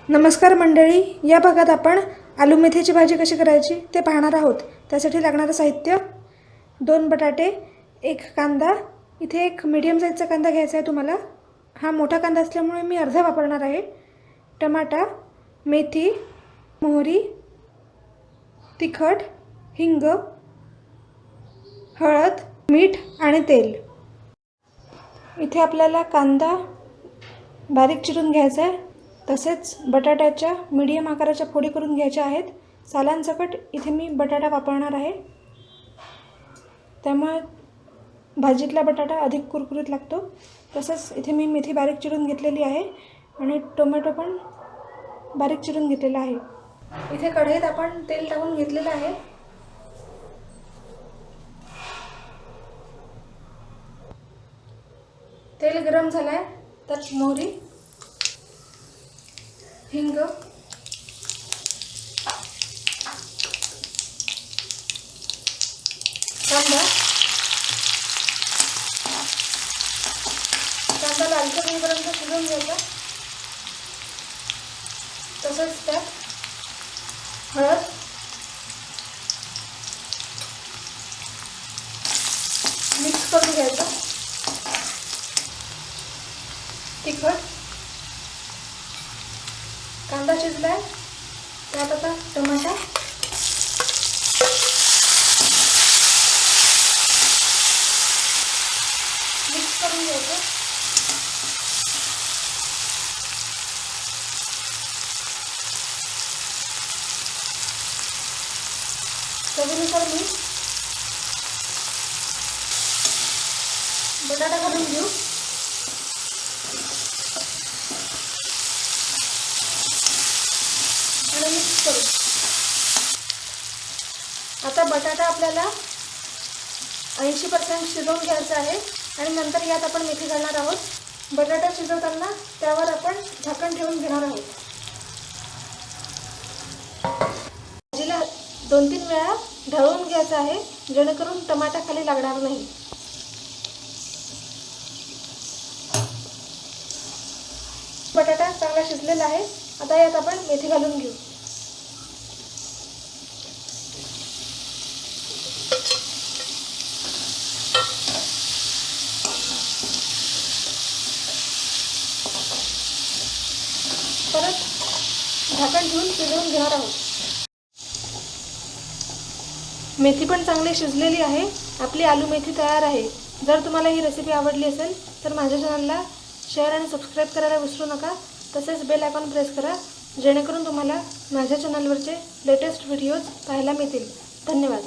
नमस्कार मंडळी, या भागात आपण आलू मेथीची भाजी कशी करायची ते पाहणार आहोत। त्यासाठी लागणारे साहित्य 2 बटाटे, 1 कांदा। इथे एक मीडियम साईजचा कांदा घ्यायचा आहे तुम्हाला। हा मोठा कांदा असल्यामुळे मी अर्धा वापरणार आहे। टमाटा, मेथी, मोहरी, तिखट, हिंग, हळद, मीठ आणि तेल। इथे आपल्याला कांदा बारीक चिरून घ्यायचा आहे। तसेच बटाट्याच्या मीडियम आकाराच्या फोडी करून घ्यायच्या आहेत। सालांसकट इथे मी बटाटा वापरणार आहे, त्यामुळे भाजीतला बटाटा अधिक कुरकुरीत लागतो। तसेच इथे मी मेथी बारीक चिरून घेतलेली आहे आणि टोमॅटो पण बारीक चिरून घेतलेला आहे। इथे कढईत आपण तेल टाकून घेतलेलं आहे। तेल गरम झालंय, त्यात मोहरी, हिंग, कांदा लालसर होईपर्यंत शिजवून घ्यायचा। तसंच त्यात हळद, मिक्स करून घ्यायचं, तिखट। कांदा शिजलाय, त्यात आता टमाटा, मिक्स करून घ्यायचं। चवीनुसार मीठ, बटाटा घालून घेऊ। आणि मिक्स करू। आता बटाटा आपल्याला 80% शिजवून घ्यायचा आहे आणि नंतर यात आपण मेथी घालणार आहोत। बटाटा शिजवताना त्यावर आपण झाकण ठेवून घेणार आहोत। भाजीला 2-3 वेळा ढवळून घ्यायचं आहे, जेणेकरून टमाटा खाली लागणार नाही। बटाटा चांगला शिजलेला आहे। आता यात आपण मेथी घालून घेऊ। परत झाकण ठेवून शिजवून घेणार आहोत। मेथी पण चांगली शिजलेली आहे। आपली आलू मेथी तयार आहे। जर तुम्हाला ही रेसिपी आवडली असेल तर माझ्या चॅनलला शेअर आणि सबस्क्राईब करायला विसरू नका। तसेच बेल आयकॉन प्रेस करा, जेणेकरून तुम्हाला माझ्या चॅनलवरचे लेटेस्ट व्हिडिओज पाहायला मिळतील। धन्यवाद।